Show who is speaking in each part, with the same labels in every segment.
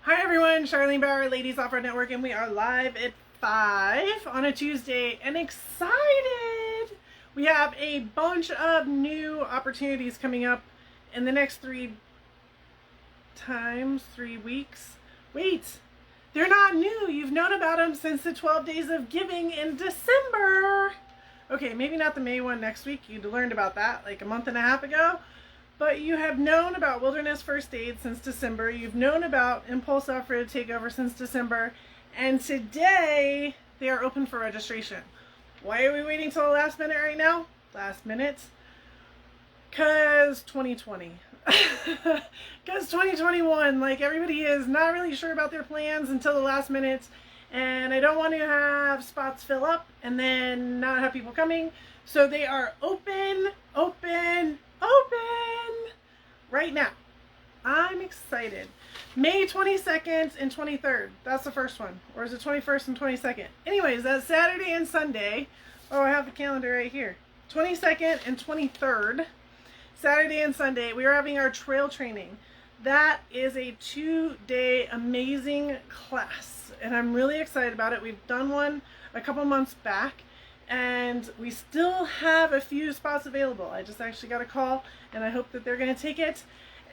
Speaker 1: Hi everyone, Charlene Bauer, Ladies Offroad Network, and we are live at 5 on a Tuesday and excited! We have a bunch of new opportunities coming up in the next 3 weeks. Wait, they're not new. You've known about them since the 12 days of giving in December. Okay, maybe not the May one next week. You'd learned about that like a month and a half ago. But you have known about Wilderness First Aid since December. You've known about Impulse Offroad Takeover since December. And today, they are open for registration. Why are we waiting till the last minute right now? Last minute? Because 2020. Because 2021, like everybody is not really sure about their plans until the last minute. And I don't want to have spots fill up and then not have people coming. So they are open right now. I'm excited. May 22nd and 23rd. That's the first one. Or is it 21st and 22nd? Anyways, that's Saturday and Sunday. Oh, I have the calendar right here. 22nd and 23rd. Saturday and Sunday. We are having our trail training. That is a 2-day amazing class. And I'm really excited about it. We've done one a couple months back. And we still have a few spots available. I just actually got a call and I hope that they're going to take it.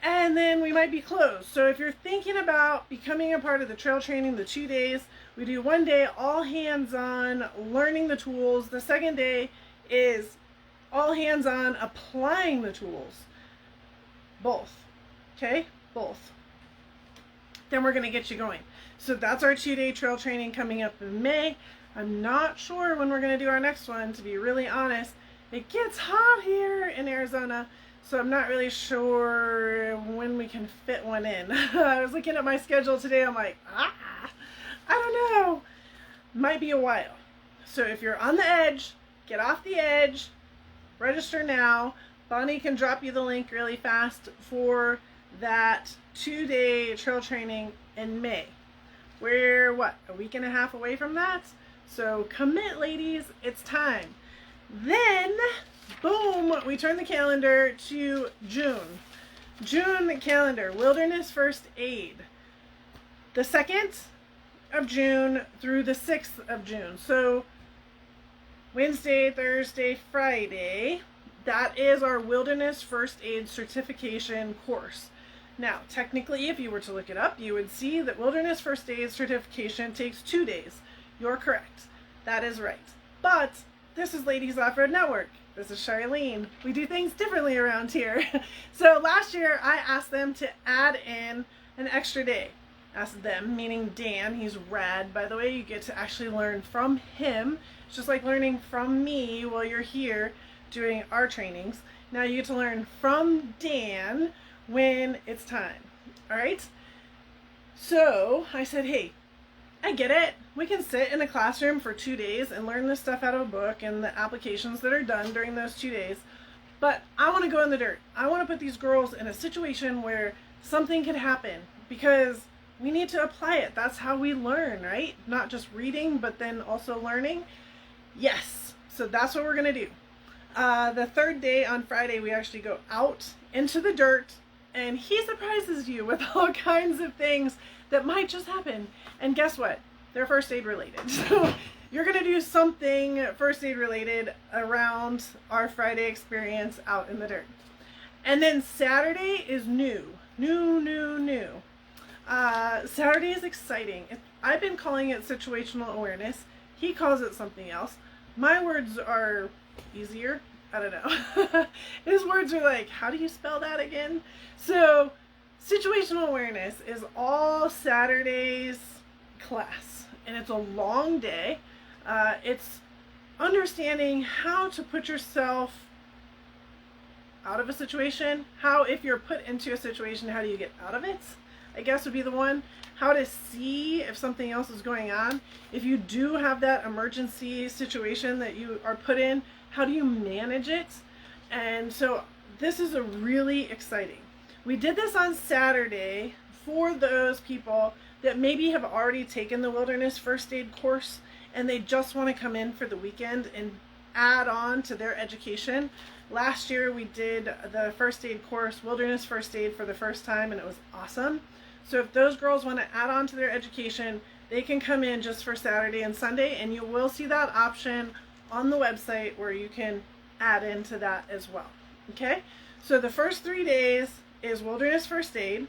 Speaker 1: And then we might be closed. So if you're thinking about becoming a part of the trail training, the 2 days, we do 1 day all hands on learning the tools. The second day is all hands on applying the tools. Both. Okay? Both. Then we're going to get you going. So that's our 2-day trail training coming up in May. I'm not sure when we're going to do our next one, to be really honest. It gets hot here in Arizona, so I'm not really sure when we can fit one in. I was looking at my schedule today, I'm like, I don't know. Might be a while. So if you're on the edge, get off the edge, register now. Bonnie can drop you the link really fast for that 2-day trail training in May. We're, a week and a half away from that? So commit, ladies, it's time. Then, boom, we turn the calendar to June. June calendar, Wilderness First Aid. The 2nd of June through the 6th of June. So Wednesday, Thursday, Friday, that is our Wilderness First Aid certification course. Now, technically, if you were to look it up, you would see that Wilderness First Aid certification takes 2 days. You're correct. That is right. But this is Ladies Offroad Network. This is Charlene. We do things differently around here. So last year I asked them to add in an extra day. Asked them, meaning Dan. He's rad, by the way. You get to actually learn from him. It's just like learning from me while you're here doing our trainings. Now you get to learn from Dan when it's time. All right? So I said, hey, I get it. We can sit in a classroom for 2 days and learn this stuff out of a book and the applications that are done during those 2 days. But I want to go in the dirt. I want to put these girls in a situation where something could happen because we need to apply it. That's how we learn, right? Not just reading, but then also learning. Yes. So that's what we're going to do. The 3rd day on Friday, we actually go out into the dirt and he surprises you with all kinds of things that might just happen. And guess what? They're first aid related. So you're going to do something first aid related around our Friday experience out in the dirt. And then Saturday is new. Saturday is exciting. I've been calling it situational awareness. He calls it something else. My words are easier. I don't know. His words are like, how do you spell that again? So situational awareness is all Saturday's class, and it's a long day. It's understanding how to put yourself out of a situation. How, if you're put into a situation, how do you get out of it? I guess would be the one. How to see if something else is going on. If you do have that emergency situation that you are put in, how do you manage it? And so this is a really exciting. We did this on Saturday for those people that maybe have already taken the Wilderness First Aid course and they just want to come in for the weekend and add on to their education. Last year we did the first aid course, Wilderness First Aid, for the first time, and it was awesome. So if those girls want to add on to their education, they can come in just for Saturday and Sunday, and you will see that option on the website where you can add into that as well. Okay? So the first 3 days is wilderness first aid,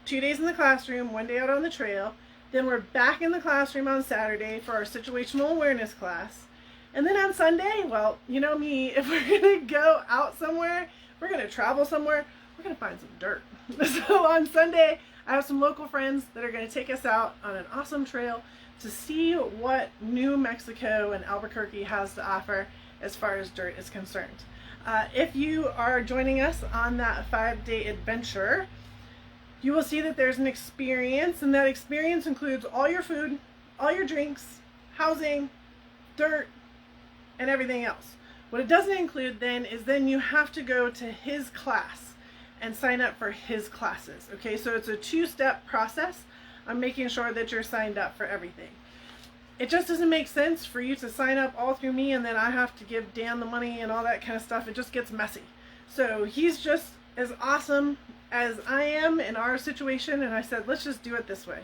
Speaker 1: 2 days in the classroom, 1 day out on the trail. Then we're back in the classroom on Saturday for our situational awareness class. And then on Sunday, well, you know me, if we're going to go out somewhere, we're going to travel somewhere, we're going to find some dirt. So on Sunday, I have some local friends that are going to take us out on an awesome trail to see what New Mexico and Albuquerque has to offer as far as dirt is concerned. If you are joining us on that 5-day adventure, you will see that there's an experience, and that experience includes all your food, all your drinks, housing, dirt, and everything else. What it doesn't include then is then you have to go to his class and sign up for his classes. Okay, so it's a 2-step process. I'm making sure that you're signed up for everything. It just doesn't make sense for you to sign up all through me and then I have to give Dan the money and all that kind of stuff. It just gets messy. So he's just as awesome as I am in our situation, and I said, let's just do it this way.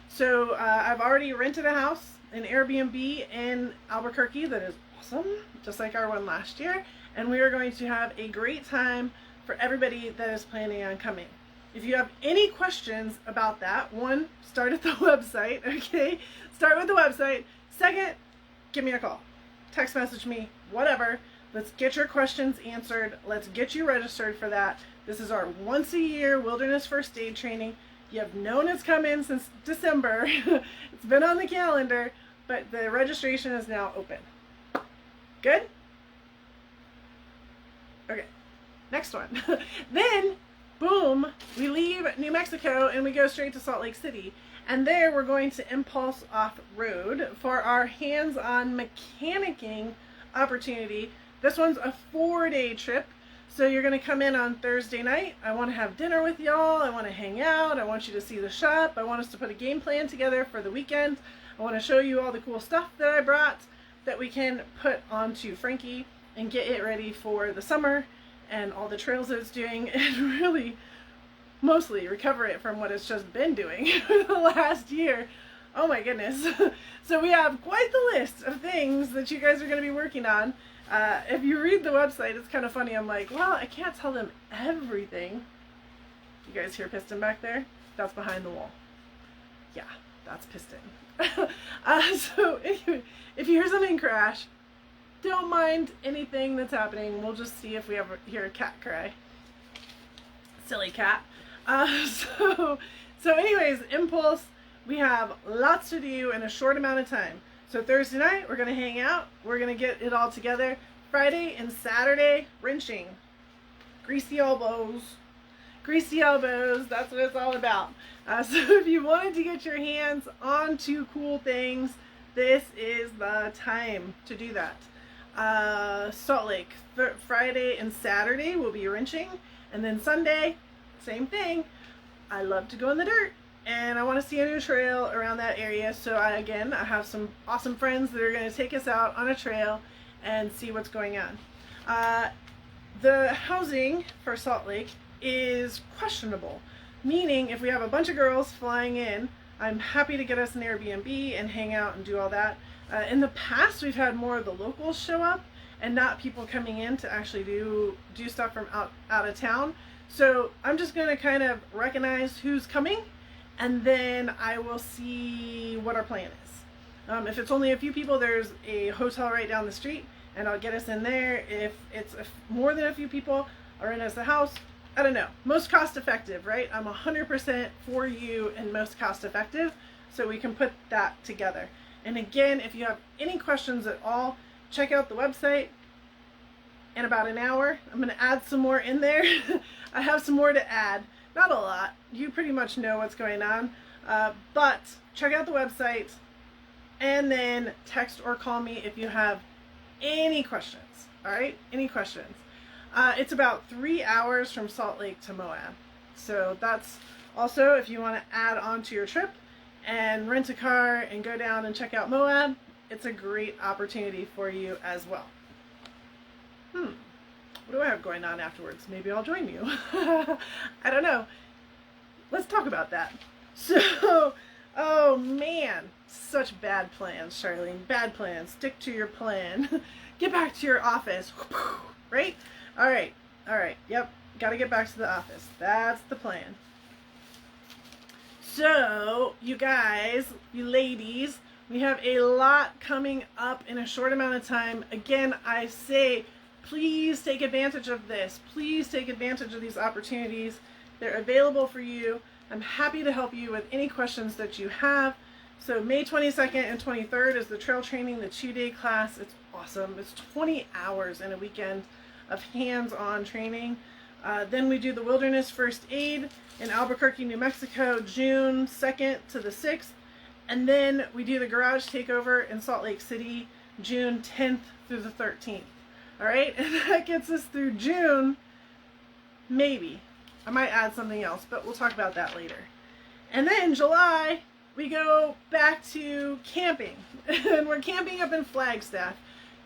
Speaker 1: So I've already rented a house, an Airbnb in Albuquerque that is awesome, just like our one last year, and we are going to have a great time for everybody that is planning on coming. If you have any questions about that, one, start at the website, okay? Start with the website. Second, give me a call. Text message me, whatever. Let's get your questions answered. Let's get you registered for that. This is our once-a-year wilderness first aid training. You have known it's come in since December. It's been on the calendar, but the registration is now open. Good? Okay, next one. Then, boom, we leave New Mexico and we go straight to Salt Lake City. And there we're going to Impulse Off-Road for our hands-on mechanicking opportunity. This one's a 4-day trip. So you're going to come in on Thursday night. I want to have dinner with y'all. I want to hang out. I want you to see the shop. I want us to put a game plan together for the weekend. I want to show you all the cool stuff that I brought that we can put onto Frankie and get it ready for the summer and all the trails that it's doing, and really mostly recover it from what it's just been doing for the last year. Oh my goodness. So we have quite the list of things that you guys are going to be working on. If you read the website, it's kind of funny. I'm like, well, I can't tell them everything. You guys hear Piston back there? That's behind the wall. Yeah, that's Piston. So anyway, if you hear something crash, don't mind anything that's happening. We'll just see if we ever hear a cat cry. Silly cat. So anyways, Impulse, we have lots to do in a short amount of time. So Thursday night, we're going to hang out. We're going to get it all together. Friday and Saturday, wrenching. Greasy elbows. Greasy elbows. That's what it's all about. So if you wanted to get your hands onto cool things, this is the time to do that. Salt Lake, Friday and Saturday will be wrenching. And then Sunday, same thing. I love to go in the dirt. And I want to see a new trail around that area. So I have some awesome friends that are going to take us out on a trail and see what's going on. The housing for Salt Lake is questionable. Meaning, if we have a bunch of girls flying in, I'm happy to get us an Airbnb and hang out and do all that. In the past, we've had more of the locals show up and not people coming in to actually do stuff from out of town. So I'm just going to kind of recognize who's coming, and then I will see what our plan is. If it's only a few people, there's a hotel right down the street, and I'll get us in there. If it's more than a few people, I'll rent us a house. I don't know. Most cost effective, right? I'm 100% for you and most cost effective, so we can put that together. And again, if you have any questions at all, check out the website. In about an hour, I'm going to add some more in there. I have some more to add. Not a lot. You pretty much know what's going on. But check out the website and then text or call me if you have any questions. All right? Any questions. It's about 3 hours from Salt Lake to Moab. So that's also, if you want to add on to your trip and rent a car and go down and check out Moab, it's a great opportunity for you as well. What do I have going on afterwards? Maybe I'll join you. I don't know. let's talk about that. So, oh man, such bad plans, Charlene. Bad plans. Stick to your plan. Get back to your office. Right? All right. Yep. Got to get back to the office. That's the plan. So, you guys, you ladies, we have a lot coming up in a short amount of time. Again, I say, please take advantage of this. Please take advantage of these opportunities. They're available for you. I'm happy to help you with any questions that you have. So May 22nd and 23rd is the trail training, the 2-day class. It's awesome. It's 20 hours in a weekend of hands-on training. Then we do the wilderness first aid in Albuquerque, New Mexico, June 2nd to the 6th. And then we do the garage takeover in Salt Lake City, June 10th through the 13th. All right, and that gets us through June, maybe. I might add something else, but we'll talk about that later. And then July, we go back to camping. And we're camping up in Flagstaff.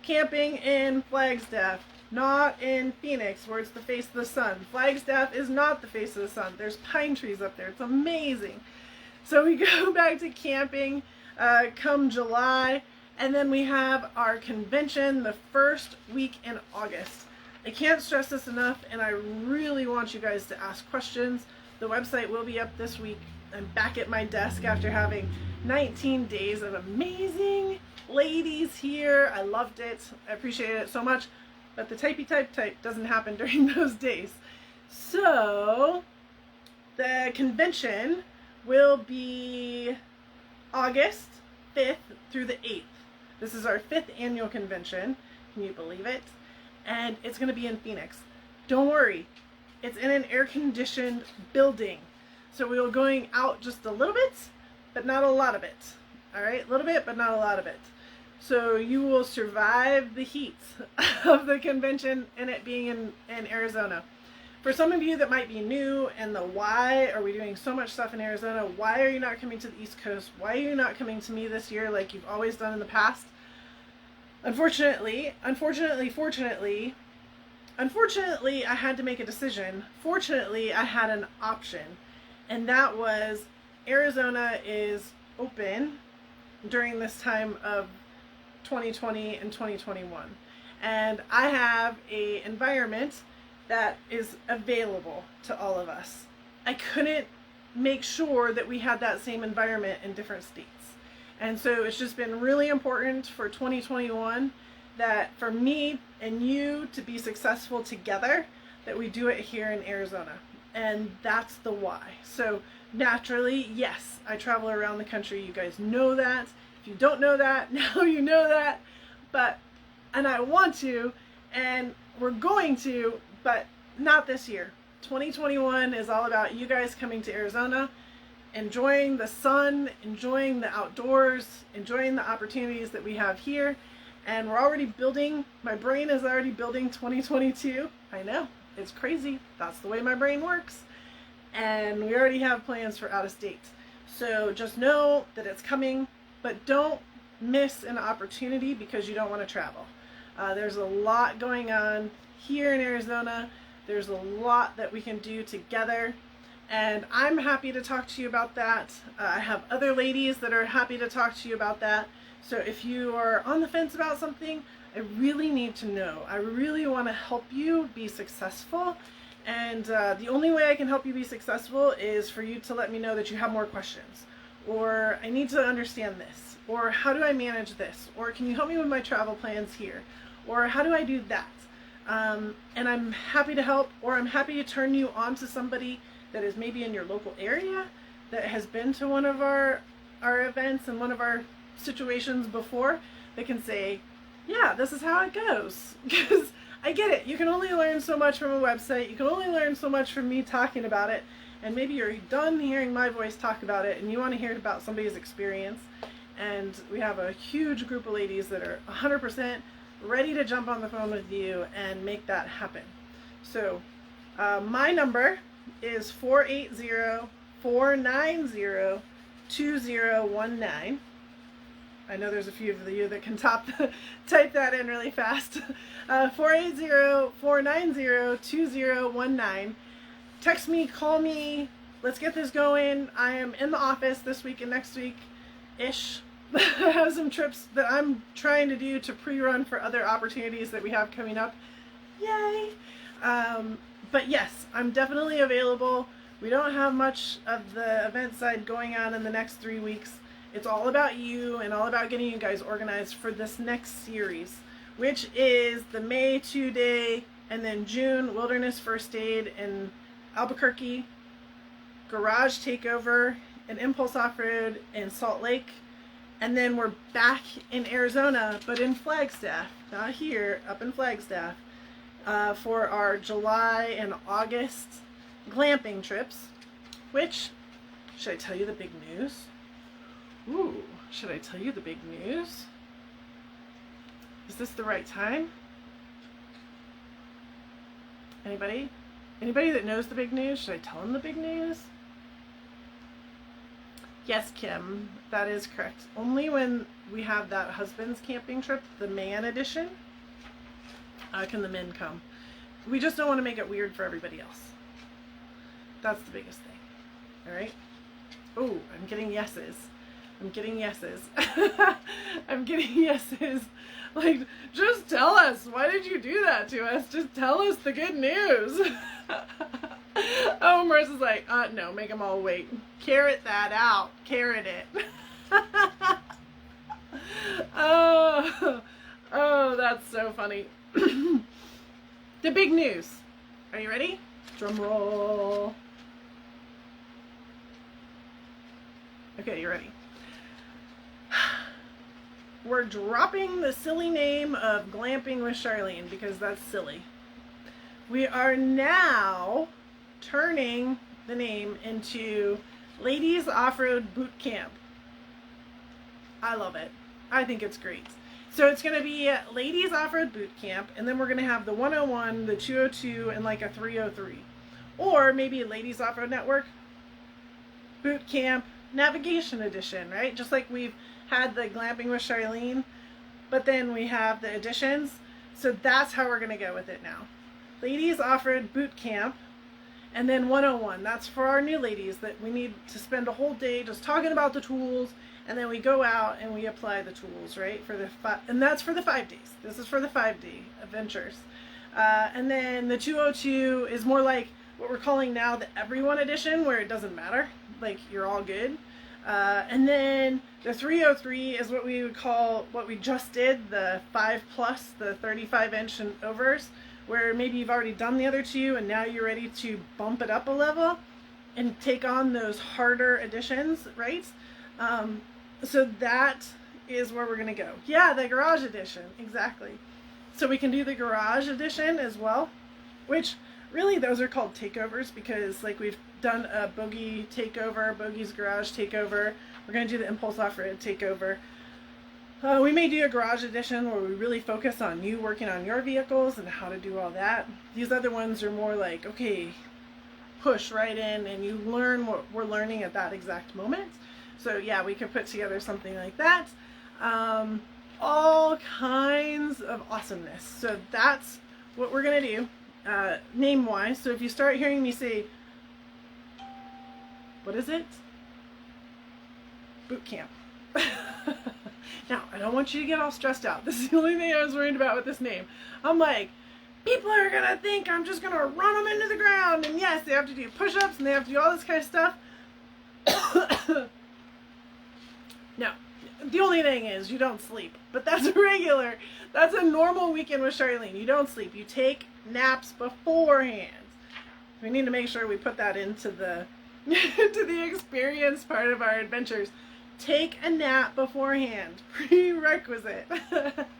Speaker 1: Camping in Flagstaff, not in Phoenix, where it's the face of the sun. Flagstaff is not the face of the sun. There's pine trees up there. It's amazing. So we go back to camping come July. And then we have our convention the first week in August. I can't stress this enough, and I really want you guys to ask questions. The website will be up this week. I'm back at my desk after having 19 days of amazing ladies here. I loved it. I appreciated it so much. But the type doesn't happen during those days. So the convention will be August 5th through the 8th. This is our 5th annual convention. Can you believe it? And it's going to be in Phoenix. Don't worry. It's in an air-conditioned building. So we are going out just a little bit, but not a lot of it. All right? A little bit, but not a lot of it. So you will survive the heat of the convention and it being in Arizona. For some of you that might be new and the why are we doing so much stuff in Arizona, why are you not coming to the East Coast? Why are you not coming to me this year like you've always done in the past? Unfortunately, I had to make a decision. Fortunately, I had an option, and that was Arizona is open during this time of 2020 and 2021. And I have an environment that is available to all of us. I couldn't make sure that we had that same environment in different states. And so it's just been really important for 2021 that for me and you to be successful together, that we do it here in Arizona. And that's the why. So naturally, yes, I travel around the country. You guys know that. If you don't know that, now you know that. And I want to, and we're going to, but not this year. 2021 is all about you guys coming to Arizona, enjoying the sun, enjoying the outdoors, enjoying the opportunities that we have here. And we're already building, my brain is already building 2022. I know, it's crazy. That's the way my brain works. And we already have plans for out of state. So just know that it's coming, but don't miss an opportunity because you don't want to travel. There's a lot going on here in Arizona. There's a lot that we can do together. And I'm happy to talk to you about that. I have other ladies that are happy to talk to you about that. So if you are on the fence about something, I really need to know. I really want to help you be successful. And the only way I can help you be successful is for you to let me know that you have more questions. Or I need to understand this. Or how do I manage this? Or can you help me with my travel plans here? Or how do I do that? And I'm happy to help, or I'm happy to turn you on to somebody that is maybe in your local area that has been to one of our events and one of our situations before that can say, yeah, this is how it goes. Because I get it. You can only learn so much from a website. You can only learn so much from me talking about it. And maybe you're done hearing my voice talk about it and you want to hear about somebody's experience. And we have a huge group of ladies that are 100% ready to jump on the phone with you and make that happen. So my number is 480-490-2019. I know there's a few of you that can type that in really fast. 480-490-2019. Text me, call me, let's get this going. I am in the office this week and next week-ish. I have some trips that I'm trying to do to pre-run for other opportunities that we have coming up. Yay! But yes, I'm definitely available. We don't have much of the event side going on in the next 3 weeks. It's all about you and all about getting you guys organized for this next series, which is the May 2-day and then June Wilderness First Aid in Albuquerque, Garage Takeover, and Impulse Offroad in Salt Lake. And then we're back in Arizona, but in Flagstaff, not here, up in Flagstaff, for our July and August glamping trips, which, should I tell you the big news? Ooh, should I tell you the big news? Is this the right time? Anybody? Anybody that knows the big news? Should I tell them the big news? Yes, Kim, that is correct. Only when we have that husband's camping trip, the man edition, can the men come. We just don't want to make it weird for everybody else. That's the biggest thing. All right? Oh, I'm getting yeses. I'm getting yeses. I'm getting yeses. Like, just tell us. Why did you do that to us? Just tell us the good news. Oh, Marissa's like, no, make them all wait. Carrot that out. Carrot it. Oh, that's so funny. The big news. Are you ready? Drum roll. Okay, you ready? We're dropping the silly name of Glamping with Charlene because that's silly. We are now turning the name into Ladies Off-Road Boot Camp. I love it. I think it's great. So it's going to be Ladies Off-Road Boot Camp, and then we're going to have the 101, the 202, and like a 303. Or maybe Ladies Off-Road Network Boot Camp Navigation Edition, right? Just like we've had the Glamping with Charlene, but then we have the editions. So that's how we're going to go with it now. Ladies Off-Road Boot Camp, and then 101. That's for our new ladies that we need to spend a whole day just talking about the tools, and then we go out and we apply the tools, right? And that's for the 5 days. This is for the 5-day adventures. And then the 202 is more like what we're calling now the Everyone Edition, where it doesn't matter. Like, you're all good. And then the 303 is what we would call, what we just did, the 5+, the 35-inch and overs, where maybe you've already done the other two and now you're ready to bump it up a level and take on those harder editions, right? So that is where we're going to go. Yeah, the Garage Edition, exactly. So we can do the Garage Edition as well, which really those are called takeovers because like we've done a Bogey takeover, Bogey's Garage takeover. We're going to do the Impulse Off-Road takeover. We may do a Garage Edition where we really focus on you working on your vehicles and how to do all that. These other ones are more like, okay, push right in and you learn what we're learning at that exact moment. So yeah, we could put together something like that. All kinds of awesomeness. So that's what we're going to do, name-wise. So if you start hearing me say, what is it? Boot camp. Now, I don't want you to get all stressed out. This is the only thing I was worried about with this name. I'm like, people are going to think I'm just going to run them into the ground. And yes, they have to do push-ups and they have to do all this kind of stuff. No. The only thing is you don't sleep. But that's regular. That's a normal weekend with Charlene. You don't sleep. You take naps beforehand. We need to make sure we put that into the into the experience part of our adventures. Take a nap beforehand. Prerequisite.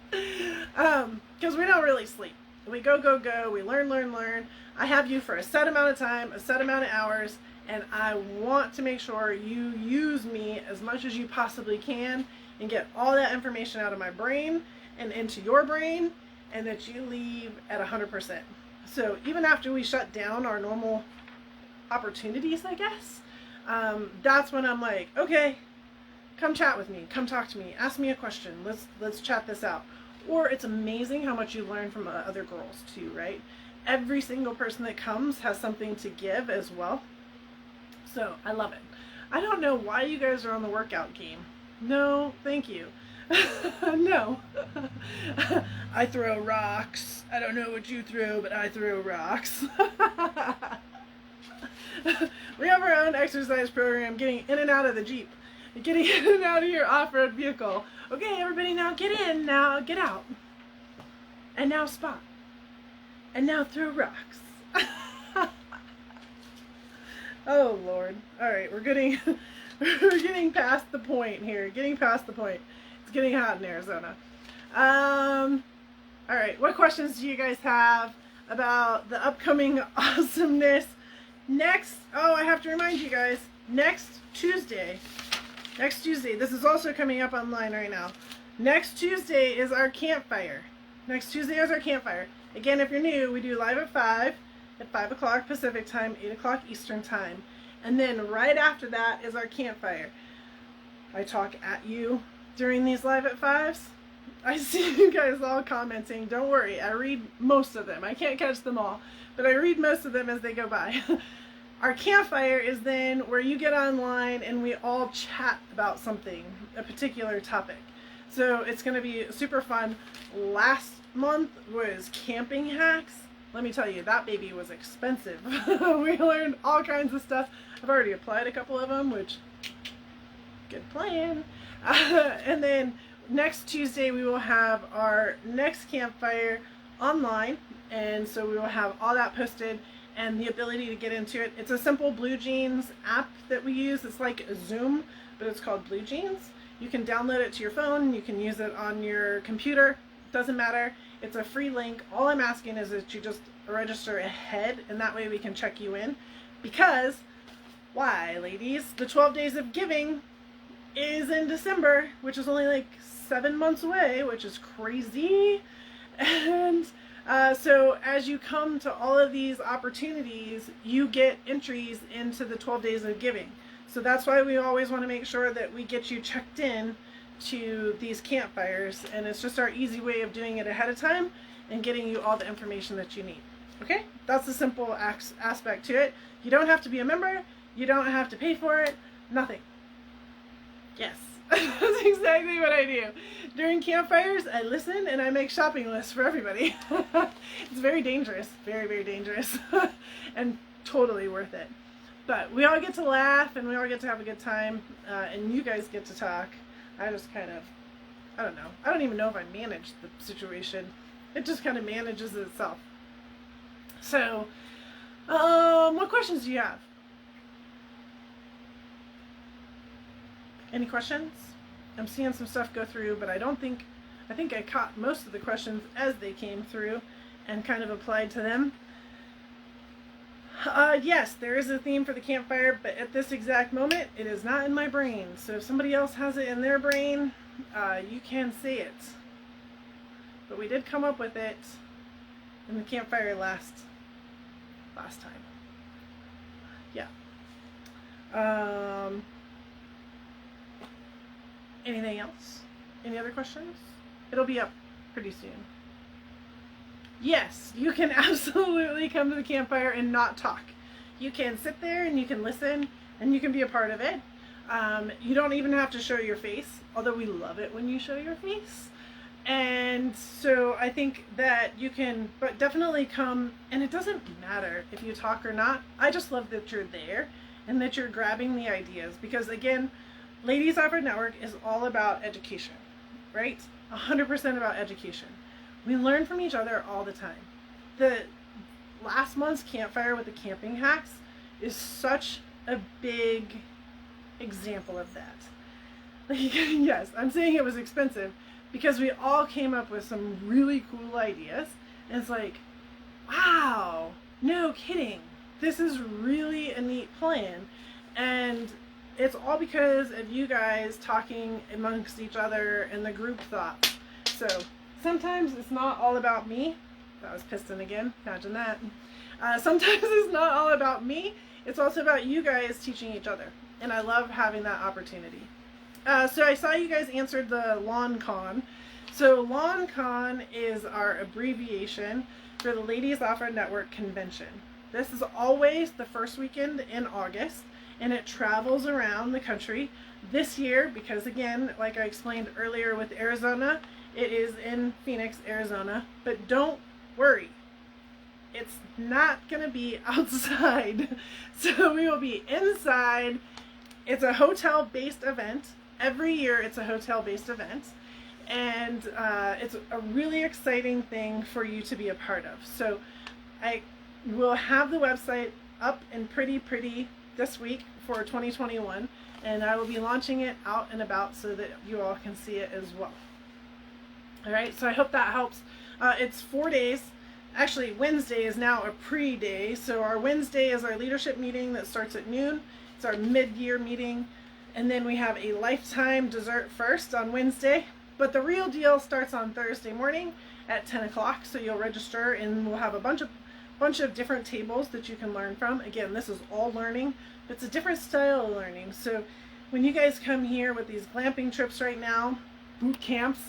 Speaker 1: Because we don't really sleep. We go, go, go. We learn, learn, learn. I have you for a set amount of time, a set amount of hours, and I want to make sure you use me as much as you possibly can and get all that information out of my brain and into your brain, and that you leave at 100%. So even after we shut down our normal opportunities, I guess, that's when I'm like, okay, come chat with me, come talk to me, ask me a question, let's chat this out. Or it's amazing how much you learn from other girls too, right? Every single person that comes has something to give as well. So I love it. I don't know why you guys are on the workout game. No, thank you. No. I throw rocks. I don't know what you throw, but I throw rocks. We have our own exercise program, getting in and out of the Jeep. Getting in and out of your off-road vehicle. Okay, everybody, now get in, now get out. And now spot. And now throw rocks. Oh, Lord. All right, we're getting past the point here. Getting past the point. It's getting hot in Arizona. All right, what questions do you guys have about the upcoming awesomeness? Next, I have to remind you guys, next Tuesday, this is also coming up online right now. Next Tuesday is our campfire. Again, if you're new, we do live at 5 o'clock Pacific time, 8 o'clock Eastern time. And then right after that is our campfire. I talk at you during these live at 5s. I see you guys all commenting. Don't worry, I read most of them. I can't catch them all, but I read most of them as they go by. Our campfire is then where you get online and we all chat about something, a particular topic. So it's going to be super fun. Last month was camping hacks. Let me tell you, that baby was expensive. We learned all kinds of stuff. I've already applied a couple of them, which, good plan. And then next Tuesday we will have our next campfire online, and so we will have all that posted and the ability to get into it. It's a simple Blue Jeans app that we use. It's like a Zoom, but it's called Blue Jeans. You can download it to your phone. You can use it on your computer. Doesn't matter. It's a free link. All I'm asking is that you just register ahead, and that way we can check you in. Because, why, ladies? The 12 Days of Giving is in December, which is only like 7 months away, which is crazy. And so as you come to all of these opportunities, you get entries into the 12 Days of Giving. So that's why we always want to make sure that we get you checked in to these campfires, and it's just our easy way of doing it ahead of time and getting you all the information that you need. Okay? That's the simple aspect to it. You don't have to be a member. You don't have to pay for it. Nothing. Yes. That's exactly what I do. During campfires, I listen and I make shopping lists for everybody. It's very dangerous. Very, very dangerous. And totally worth it. But we all get to laugh and we all get to have a good time. And you guys get to talk. I just kind of, I don't know. I don't even know if I manage the situation. It just kind of manages itself. So, what questions do you have? Any questions? I'm seeing some stuff go through, but I think I caught most of the questions as they came through and kind of applied to them. Yes, there is a theme for the campfire, but at this exact moment, it is not in my brain. So if somebody else has it in their brain, you can say it. But we did come up with it in the campfire last time. Yeah. Anything else? Any other questions? It'll be up pretty soon. Yes, you can absolutely come to the campfire and not talk. You can sit there and you can listen and you can be a part of it. You don't even have to show your face, although we love it when you show your face. And so I think that you can, but definitely come, and it doesn't matter if you talk or not. I just love that you're there and that you're grabbing the ideas, because again, Ladies Offroad Network is all about education, right? 100% about education. We learn from each other all the time. The last month's campfire with the camping hacks is such a big example of that. Like, yes, I'm saying it was expensive because we all came up with some really cool ideas. And it's like, wow, no kidding. This is really a neat plan. And it's all because of you guys talking amongst each other and the group thought. So sometimes it's not all about me. That was piston again. Imagine that. Sometimes it's not all about me. It's also about you guys teaching each other. And I love having that opportunity. So I saw you guys answered the Lawn Con. So Lawn Con is our abbreviation for the Ladies Offroad Network Convention. This is always the first weekend in August. and it travels around the country. This year, because again, like I explained earlier with Arizona, it is in Phoenix, Arizona, but don't worry. It's not going to be outside. So we will be inside. It's a hotel-based event. Every year it's a hotel-based event. And it's a really exciting thing for you to be a part of. So I will have the website up and pretty this week for 2021. And I will be launching it out and about so that you all can see it as well. All right, so I hope that helps. It's 4 days. Actually, Wednesday is now a pre-day. So our Wednesday is our leadership meeting that starts at noon. It's our mid-year meeting. And then we have a lifetime dessert first on Wednesday. But the real deal starts on Thursday morning at 10 o'clock. So you'll register and we'll have a bunch of different tables that you can learn from. Again, this is all learning. But it's a different style of learning. So when you guys come here with these glamping trips right now, boot camps,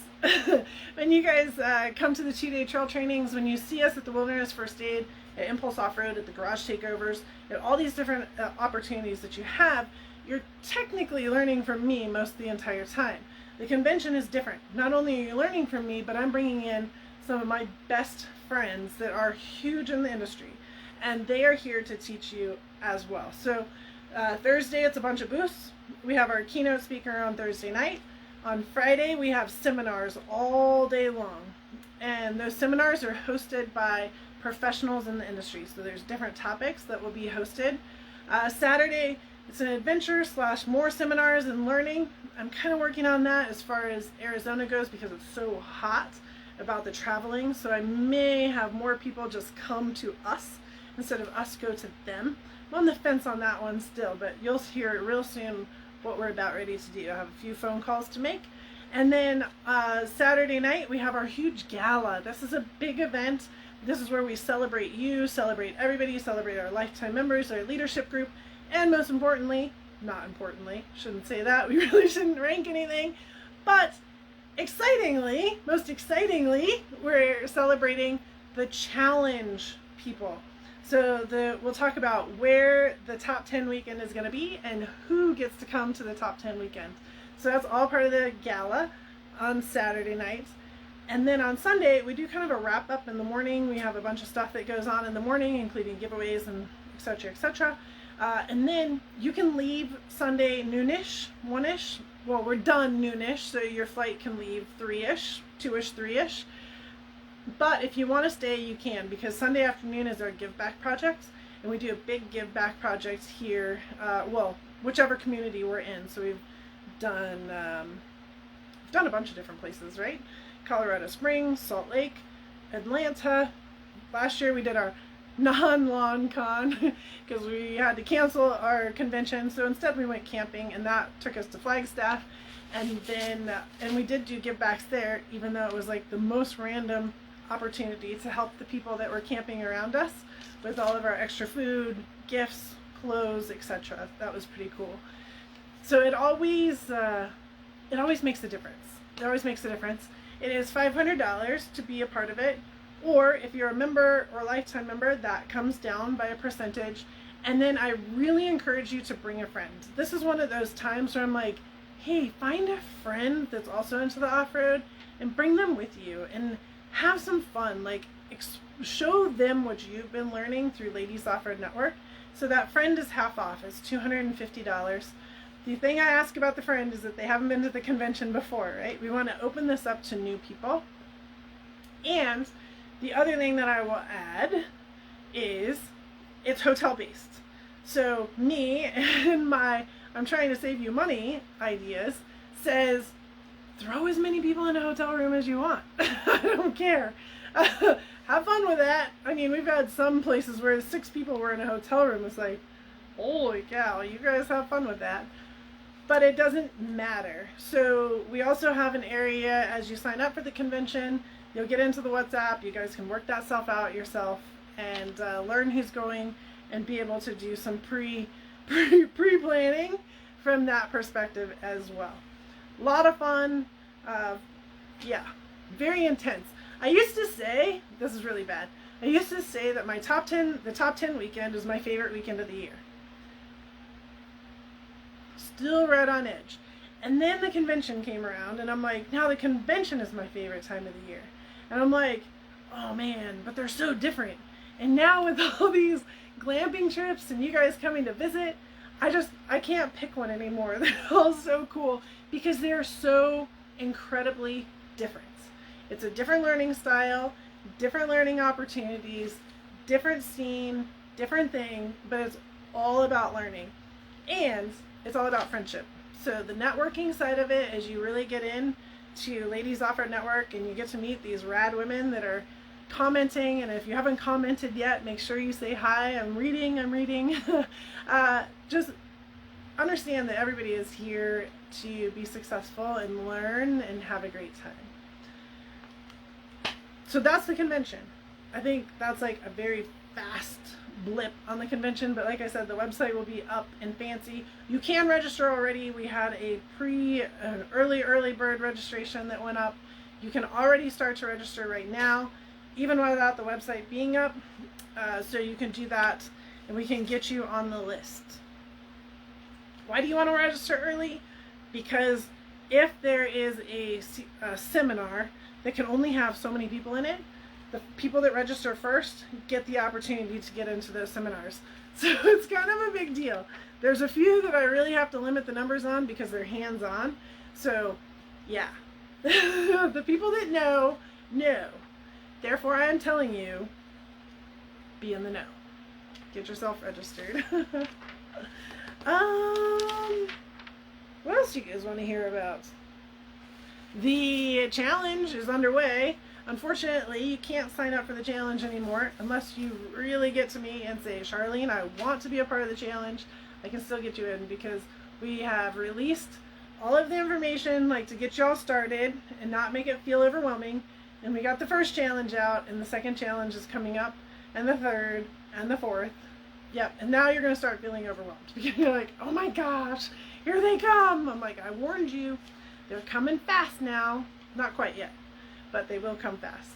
Speaker 1: when you guys come to the 2-day trail trainings, when you see us at the Wilderness First Aid, at Impulse Offroad, at the garage takeovers, at all these different opportunities that you have, you're technically learning from me most the entire time. The convention is different. Not only are you learning from me, but I'm bringing in some of my best friends that are huge in the industry, and they are here to teach you as well. So Thursday, it's a bunch of booths. We have our keynote speaker on Thursday night. On Friday, we have seminars all day long, and those seminars are hosted by professionals in the industry. So there's different topics that will be hosted. Saturday, it's an adventure / more seminars and learning. I'm kind of working on that as far as Arizona goes because it's so hot about the traveling. So I may have more people just come to us instead of us go to them. I'm on the fence on that one still, but you'll hear it real soon what we're about ready to do. I have a few phone calls to make. And then Saturday night, we have our huge gala. This is a big event. This is where we celebrate you, celebrate everybody, celebrate our lifetime members, our leadership group, and most importantly, not importantly, shouldn't say that, we really shouldn't rank anything, but excitingly, most excitingly, we're celebrating the challenge people. So we'll talk about where the top 10 weekend is going to be and who gets to come to the top 10 weekend. So that's all part of the gala on Saturday nights. And then on Sunday, we do kind of a wrap up in the morning. We have a bunch of stuff that goes on in the morning, including giveaways and et cetera, et cetera. And then you can leave Sunday noonish, 1-ish. Well, we're done noonish, so your flight can leave 3-ish, 2-ish, 3-ish. But if you want to stay, you can, because Sunday afternoon is our Give Back project, and we do a big Give Back project here, well, whichever community we're in. So we've done a bunch of different places, right? Colorado Springs, Salt Lake, Atlanta. Last year we did our non-lawn con because we had to cancel our convention, so instead we went camping, and that took us to Flagstaff. And then and we did do give backs there, even though it was like the most random opportunity to help the people that were camping around us with all of our extra food, gifts, clothes, etc. That was pretty cool. So it always makes a difference. It always makes a difference. It is $500 to be a part of it, or if you're a member or a lifetime member, that comes down by a percentage. And then I really encourage you to bring a friend. This is one of those times where I'm like, hey, find a friend that's also into the off-road and bring them with you and have some fun. Like, show them what you've been learning through Ladies Off-Road Network. So that friend is half off. It's $250. The thing I ask about the friend is that they haven't been to the convention before, right? We want to open this up to new people. And the other thing that I will add is it's hotel-based. So me and my I'm trying to save you money ideas says throw as many people in a hotel room as you want. I don't care. Have fun with that. I mean, we've had some places where 6 people were in a hotel room. It's like, holy cow, you guys have fun with that. But it doesn't matter. So we also have an area as you sign up for the convention. You'll get into the WhatsApp. You guys can work that stuff out yourself and learn who's going and be able to do some pre-planning from that perspective as well. A lot of fun. Yeah, very intense. I used to say, this is really bad, I used to say that the top 10 weekend is my favorite weekend of the year. still right on edge. And then the convention came around, and I'm like, now the convention is my favorite time of the year. And I'm like, oh man, but they're so different. And now with all these glamping trips and you guys coming to visit, I can't pick one anymore. They're all so cool because they're so incredibly different. It's a different learning style, different learning opportunities, different scene, different thing, but it's all about learning. And it's all about friendship. So the networking side of it, as you really get in to Ladies Offroad Network and you get to meet these rad women that are commenting, and if you haven't commented yet, make sure you say hi. I'm reading. Just understand that everybody is here to be successful and learn and have a great time. So that's the convention. I think that's like a very fast blip on the convention, but like I said, the website will be up and fancy. You can register already. We had a early bird registration that went up. You can already start to register right now, even without the website being up. So you can do that and we can get you on the list. Why do you want to register early? Because if there is a seminar that can only have so many people in it, the people that register first get the opportunity to get into those seminars. So it's kind of a big deal. There's a few that I really have to limit the numbers on because they're hands-on. So yeah, the people that know. Therefore, I am telling you, be in the know. Get yourself registered. What else do you guys want to hear about? The challenge is underway. Unfortunately, you can't sign up for the challenge anymore unless you really get to me and say, Charlene, I want to be a part of the challenge. I can still get you in because we have released all of the information, like to get y'all started and not make it feel overwhelming. And we got the first challenge out, and the second challenge is coming up, and the third, and the fourth. Yep, and now you're going to start feeling overwhelmed because you're like, oh my gosh, here they come. I'm like, I warned you. They're coming fast now. Not quite yet, but they will come fast.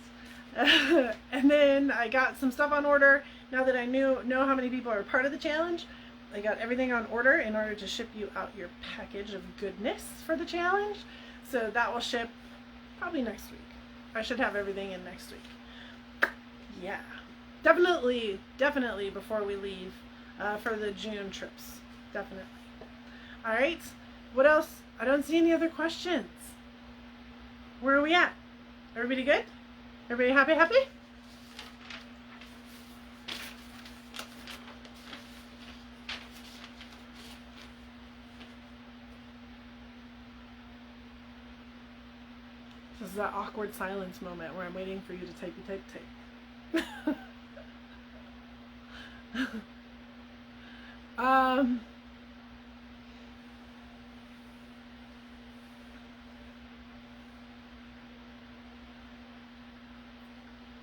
Speaker 1: And then I got some stuff on order. Now that I know how many people are part of the challenge, I got everything on order in order to ship you out your package of goodness for the challenge. So that will ship probably next week. I should have everything in next week. Yeah, definitely before we leave for the June trips. Definitely. All right, what else? I don't see any other questions. Where are we at? Everybody good? Everybody happy? This is that awkward silence moment where I'm waiting for you to type.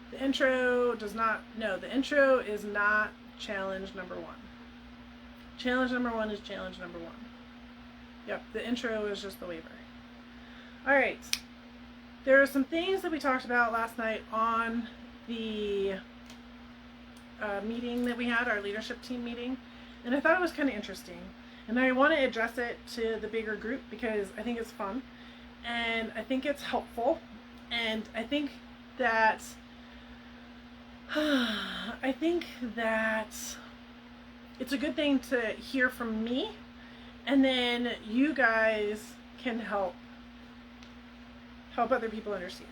Speaker 1: The intro does not, no, the intro is not challenge number 1. Challenge number 1 is challenge number 1. Yep, the intro is just the waiver. All right. There are some things that we talked about last night on the meeting that we had, our leadership team meeting, and I thought it was kind of interesting. And I want to address it to the bigger group because I think it's fun, and I think it's helpful, and I think that it's a good thing to hear from me, and then you guys can help other people understand.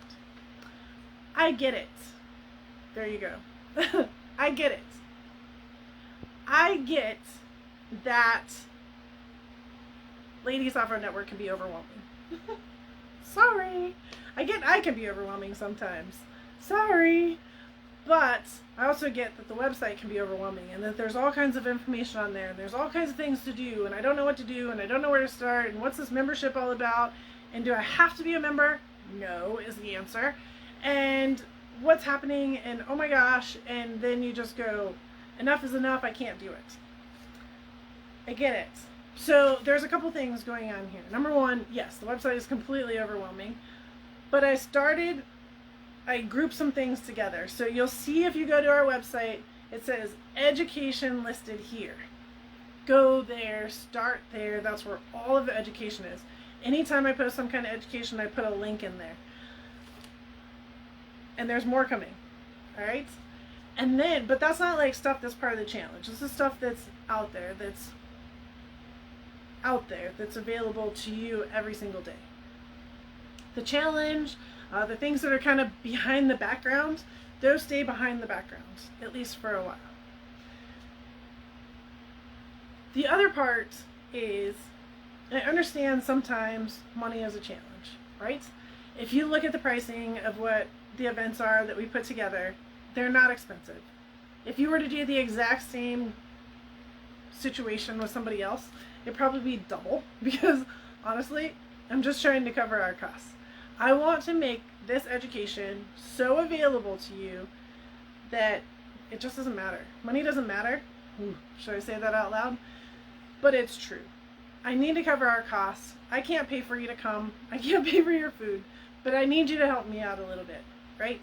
Speaker 1: I get it. There you go. I get it. I get that Ladies Offroad Network can be overwhelming. Sorry. I can be overwhelming sometimes. Sorry. But I also get that the website can be overwhelming and that there's all kinds of information on there and there's all kinds of things to do and I don't know what to do and I don't know where to start and what's this membership all about and do I have to be a member? No is the answer. And what's happening and oh my gosh, and then you just go, enough is enough, I can't do it. I get it. So there's a couple things going on here. Number one, yes, the website is completely overwhelming, but I grouped some things together. So you'll see if you go to our website, it says education listed here. Go there, start there. That's where all of the education is. Anytime I post some kind of education, I put a link in there. And there's more coming. All right? And then, but that's not like stuff that's part of the challenge. This is stuff that's out there, that's available to you every single day. The challenge, the things that are kind of behind the background, those stay behind the background, at least for a while. The other part is, I understand sometimes money is a challenge, right? If you look at the pricing of what the events are that we put together, they're not expensive. If you were to do the exact same situation with somebody else, it'd probably be double, because honestly, I'm just trying to cover our costs. I want to make this education so available to you that it just doesn't matter. Money doesn't matter. Ooh, should I say that out loud? But it's true. I need to cover our costs. I can't pay for you to come. I can't pay for your food, but I need you to help me out a little bit, right?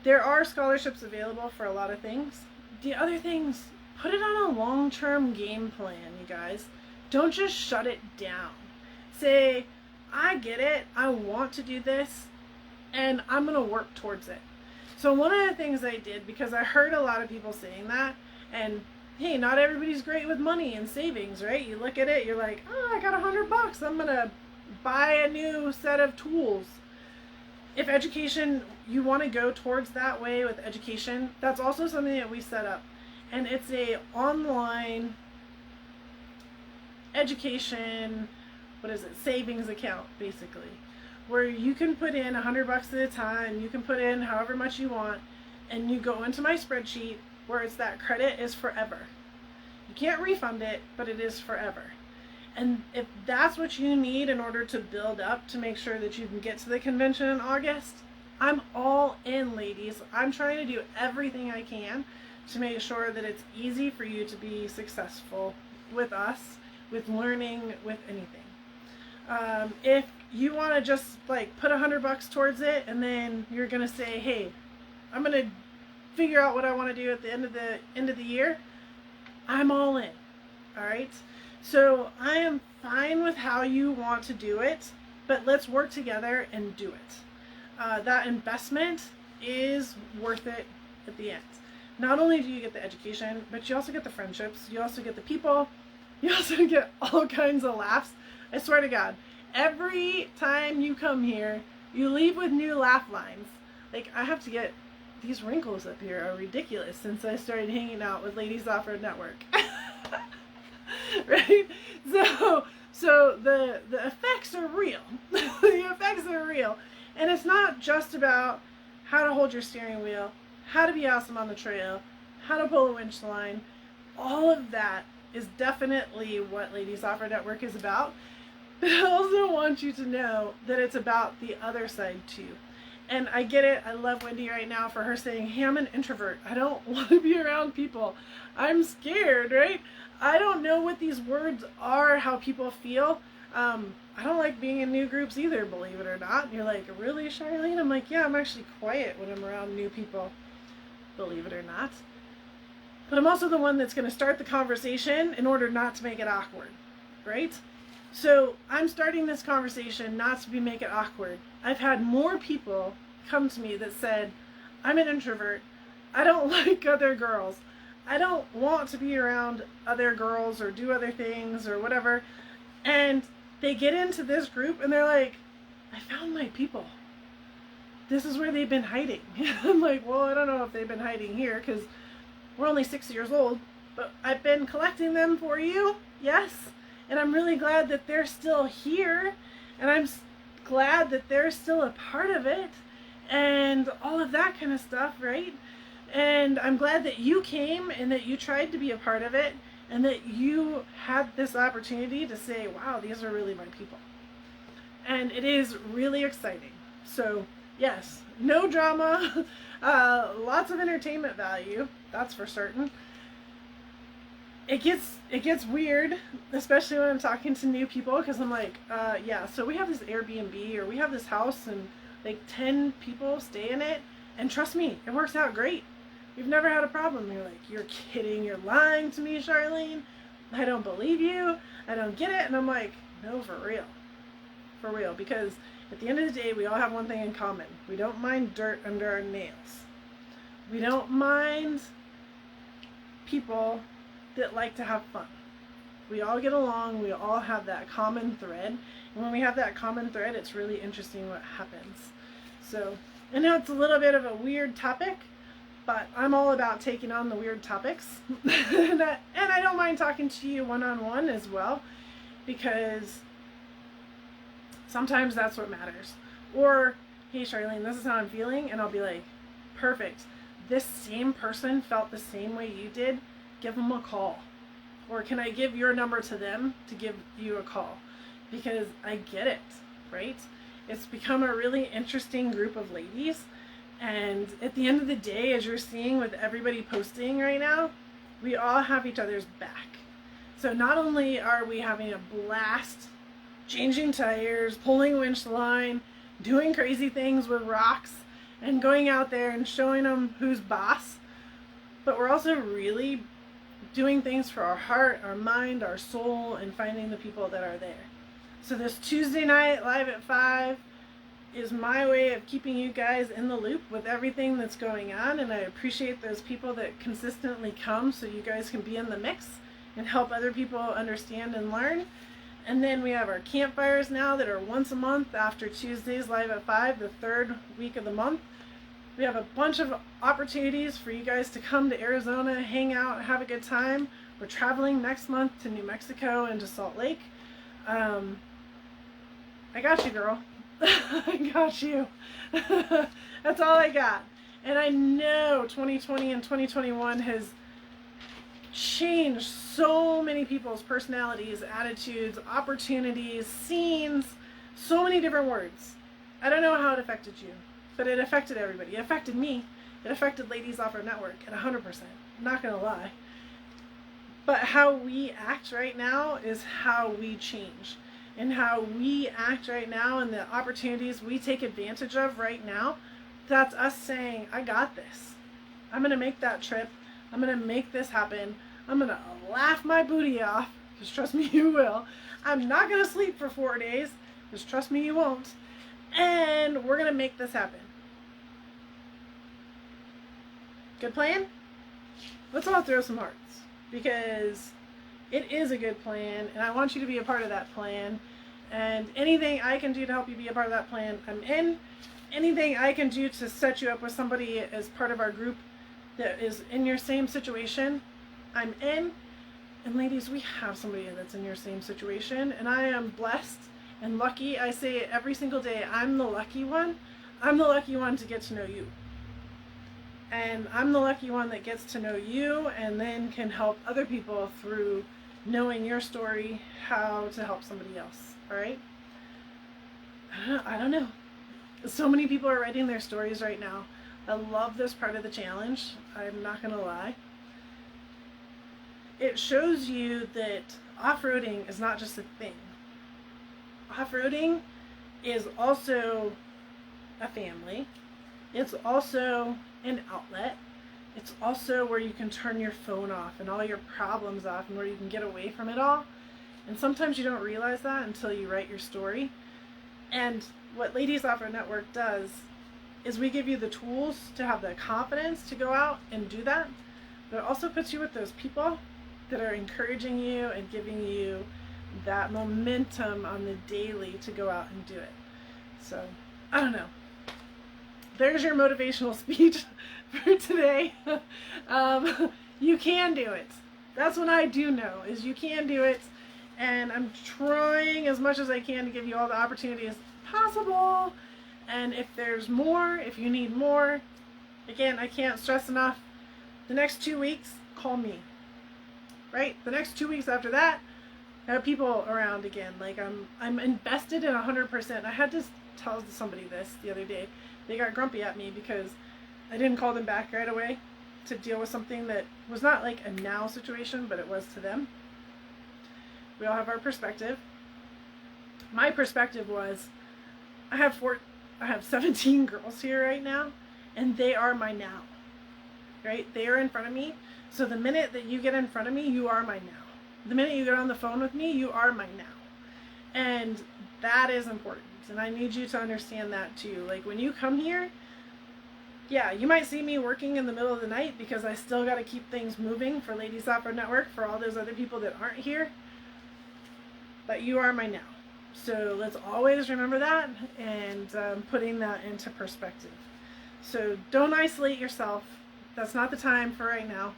Speaker 1: There are scholarships available for a lot of things. The other things, put it on a long-term game plan, you guys. Don't just shut it down. Say, I get it, I want to do this, and I'm going to work towards it. So one of the things I did, because I heard a lot of people saying that, and hey, not everybody's great with money and savings, right? You look at it, you're like, oh, I got $100, I'm going to buy a new set of tools. If education, you want to go towards that way with education, that's also something that we set up. And it's a online education, savings account, basically, where you can put in $100 at a time, you can put in however much you want, and you go into my spreadsheet where it's that credit is forever. You can't refund it, but it is forever. And if that's what you need in order to build up to make sure that you can get to the convention in August, I'm all in, ladies. I'm trying to do everything I can to make sure that it's easy for you to be successful with us, with learning, with anything. If you want to just like put $100 towards it, and then you're gonna say, hey, I'm gonna figure out what I want to do at the end of the year, I'm all in. All right. So I am fine with how you want to do it, but let's work together and do it. That investment is worth it at the end. Not only do you get the education, but you also get the friendships, you also get the people, you also get all kinds of laughs. I swear to God, every time you come here, you leave with new laugh lines. Like, I have to get, these wrinkles up here are ridiculous since I started hanging out with Ladies Offroad Network. Right? So the effects are real. The effects are real. And it's not just about how to hold your steering wheel, how to be awesome on the trail, how to pull a winch line. All of that is definitely what Ladies Offroad Network is about. But I also want you to know that it's about the other side too. And I get it. I love Wendy right now for her saying, hey, I'm an introvert. I don't want to be around people. I'm scared, right? I don't know what these words are, how people feel. I don't like being in new groups either, believe it or not. And you're like, really, Charlene? I'm like, yeah, I'm actually quiet when I'm around new people, believe it or not. But I'm also the one that's going to start the conversation in order not to make it awkward, right? So I'm starting this conversation not to make it awkward. I've had more people come to me that said, I'm an introvert. I don't like other girls. I don't want to be around other girls or do other things or whatever. And they get into this group and they're like, I found my people. This is where they've been hiding. I'm like, well, I don't know if they've been hiding here because we're only 6 years old, but I've been collecting them for you. Yes. And I'm really glad that they're still here. And I'm glad that they're still a part of it. And all of that kind of stuff, right? And I'm glad that you came and that you tried to be a part of it. And that you had this opportunity to say, wow, these are really my people. And it is really exciting. So, yes, no drama, lots of entertainment value, that's for certain. It gets weird, especially when I'm talking to new people, because I'm like, yeah, so we have this Airbnb, or we have this house, and like 10 people stay in it, and trust me, it works out great. We've never had a problem. You're like, you're kidding, you're lying to me, Charlene. I don't believe you. I don't get it. And I'm like, no, for real. For real. Because at the end of the day, we all have one thing in common. We don't mind dirt under our nails. We don't mind people that like to have fun. We all get along. We all have that common thread. And when we have that common thread, it's really interesting what happens. So I know it's a little bit of a weird topic, but I'm all about taking on the weird topics. and I don't mind talking to you one-on-one as well, because sometimes that's what matters. Or, hey Charlene, this is how I'm feeling, and I'll be like, perfect. This same person felt the same way you did. Give them a call. Or can I give your number to them to give you a call? Because I get it, right? It's become a really interesting group of ladies. And at the end of the day, as you're seeing with everybody posting right now, we all have each other's back. So not only are we having a blast changing tires, pulling winch line, doing crazy things with rocks, and going out there and showing them who's boss, but we're also really doing things for our heart, our mind, our soul, and finding the people that are there. So this Tuesday night, live at 5, is my way of keeping you guys in the loop with everything that's going on, and I appreciate those people that consistently come so you guys can be in the mix and help other people understand and learn. And then we have our campfires now that are once a month after Tuesdays live at 5, the third week of the month. We have a bunch of opportunities for you guys to come to Arizona, hang out, have a good time. We're traveling next month to New Mexico and to Salt Lake. I got you, girl. I got you. That's all I got. And I know 2020 and 2021 has changed so many people's personalities, attitudes, opportunities, scenes, so many different words. I don't know how it affected you, but it affected everybody. It affected me. It affected Ladies Offroad Network at 100%. I'm not going to lie. But how we act right now is how we change. And how we act right now and the opportunities we take advantage of right now, that's us saying, I got this. I'm going to make that trip. I'm going to make this happen. I'm going to laugh my booty off, because trust me, you will. I'm not going to sleep for 4 days, because trust me, you won't. And we're going to make this happen. Good plan? Let's all throw some hearts, because it is a good plan, and I want you to be a part of that plan. And anything I can do to help you be a part of that plan, I'm in. Anything I can do to set you up with somebody as part of our group that is in your same situation, I'm in. And ladies, we have somebody that's in your same situation, and I am blessed and lucky. I say it every single day, I'm the lucky one. I'm the lucky one to get to know you. And I'm the lucky one that gets to know you and then can help other people through knowing your story, how to help somebody else. All right? I don't know. So many people are writing their stories right now. I love this part of the challenge. I'm not going to lie. It shows you that off-roading is not just a thing. Off-roading is also a family. It's also an outlet. It's also where you can turn your phone off and all your problems off, and where you can get away from it all. And sometimes you don't realize that until you write your story. And what Ladies Offroad Network does is we give you the tools to have the confidence to go out and do that. But it also puts you with those people that are encouraging you and giving you that momentum on the daily to go out and do it. So, I don't know. There's your motivational speech for today. You can do it. That's what I do know, is you can do it. And I'm trying as much as I can to give you all the opportunities possible. And if there's more, if you need more, again, I can't stress enough, the next 2 weeks, call me. Right? The next 2 weeks after that, I have people around again. Like, I'm invested in 100%. I had to tell somebody this the other day. They got grumpy at me because I didn't call them back right away to deal with something that was not like a now situation, but it was to them. We all have our perspective. My perspective was, I have 17 girls here right now, and they are my now. right? They are in front of me. So the minute that you get in front of me, you are mine now. The minute you get on the phone with me, you are mine now. And that is important. And I need you to understand that too. Like when you come here, yeah, you might see me working in the middle of the night because I still got to keep things moving for Ladies Offroad Network, for all those other people that aren't here. But you are mine now. So let's always remember that, and putting that into perspective. So don't isolate yourself. That's not the time for right now.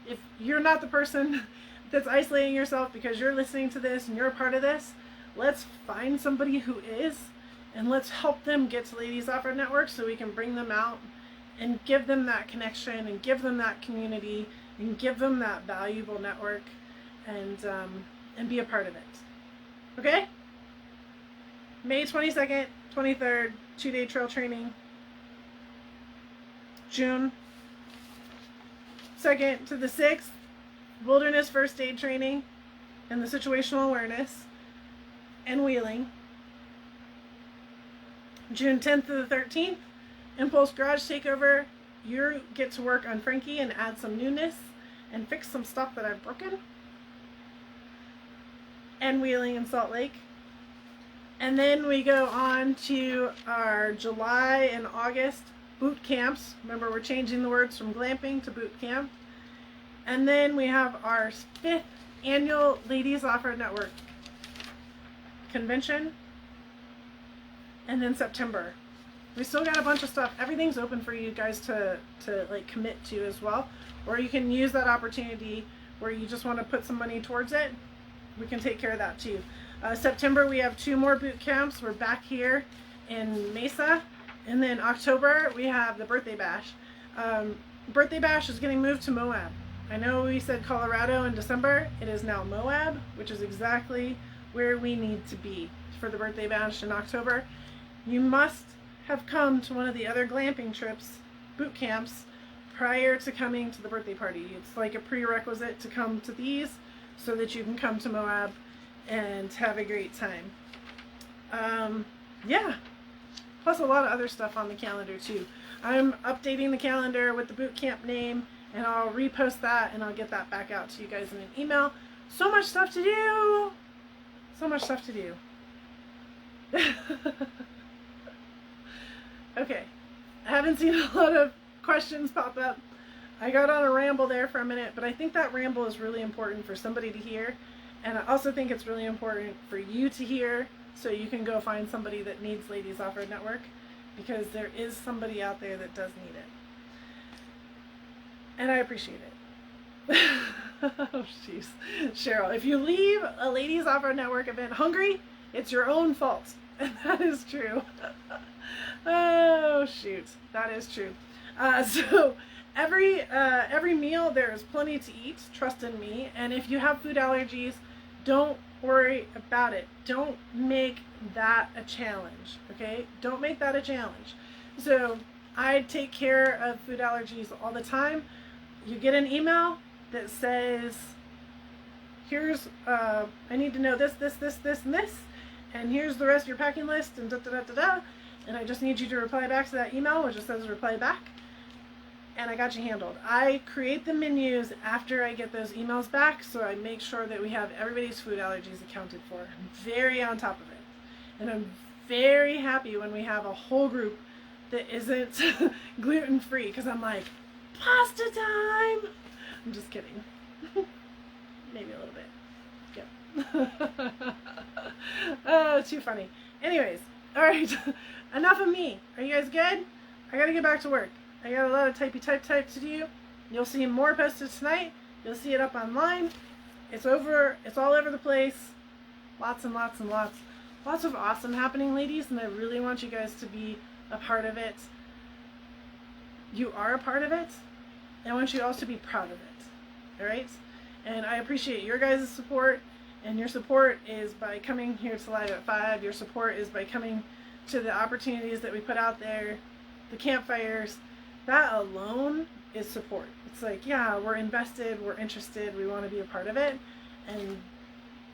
Speaker 1: If you're not the person that's isolating yourself because you're listening to this and you're a part of this, let's find somebody who is, and let's help them get to Ladies Offroad Network so we can bring them out and give them that connection and give them that community and give them that valuable network, and be a part of it. Okay? May 22nd, 23rd, 2-day trail training. June 2nd to the 6th, wilderness first aid training and the situational awareness and wheeling. June 10th to the 13th, Impulse Garage Takeover. You get to work on Frankie and add some newness and fix some stuff that I've broken. And wheeling in Salt Lake. And then we go on to our July and August boot camps. Remember, we're changing the words from glamping to boot camp. And then we have our 5th annual Ladies Offroad Network convention. And then September. We still got a bunch of stuff. Everything's open for you guys to like commit to as well. Or you can use that opportunity where you just want to put some money towards it. We can take care of that too. September, we have 2 more boot camps. We're back here in Mesa. And then October, we have the birthday bash. Birthday bash is getting moved to Moab. I know we said Colorado in December. It is now Moab, which is exactly where we need to be for the birthday bash in October. You must have come to one of the other glamping trips, boot camps, prior to coming to the birthday party. It's like a prerequisite to come to these so that you can come to Moab and have a great time. Yeah, plus a lot of other stuff on the calendar too. I'm updating the calendar with the boot camp name, and I'll repost that and I'll get that back out to you guys in an email. So much stuff to do. So much stuff to do. Okay, I haven't seen a lot of questions pop up. I got on a ramble there for a minute, but I think that ramble is really important for somebody to hear. And I also think it's really important for you to hear, so you can go find somebody that needs Ladies Offroad Network, because there is somebody out there that does need it. And I appreciate it. Oh, jeez. Cheryl, if you leave a Ladies Offroad Network event hungry, it's your own fault. And that is true. Oh, shoot. That is true. So every meal, there's plenty to eat. Trust in me. And if you have food allergies, don't worry about it. Don't make that a challenge. Okay? Don't make that a challenge. So I take care of food allergies all the time. You get an email that says, here's, I need to know this, and this, and here's the rest of your packing list, and da-da-da-da-da, and I just need you to reply back to that email, which just says reply back, and I got you handled. I create the menus after I get those emails back, so I make sure that we have everybody's food allergies accounted for. I'm very on top of it, and I'm very happy when we have a whole group that isn't gluten-free, because I'm like, pasta time! I'm just kidding. Maybe a little bit. Yep. Oh, too funny. Anyways, alright. Enough of me. Are you guys good? I gotta get back to work. I got a lot of type to do. You'll see more posted tonight. You'll see it up online. It's all over the place. Lots and lots and lots. Lots of awesome happening, ladies, and I really want you guys to be a part of it. You are a part of it. I want you also to be proud of it. Alright? And I appreciate your guys' support. And your support is by coming here to Live at 5. Your support is by coming to the opportunities that we put out there. The campfires. That alone is support. It's like, yeah, we're invested, we're interested, we want to be a part of it. And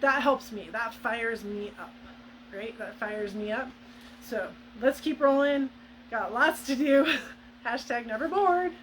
Speaker 1: that helps me. That fires me up. Right? That fires me up. So let's keep rolling. Got lots to do. Hashtag never bored.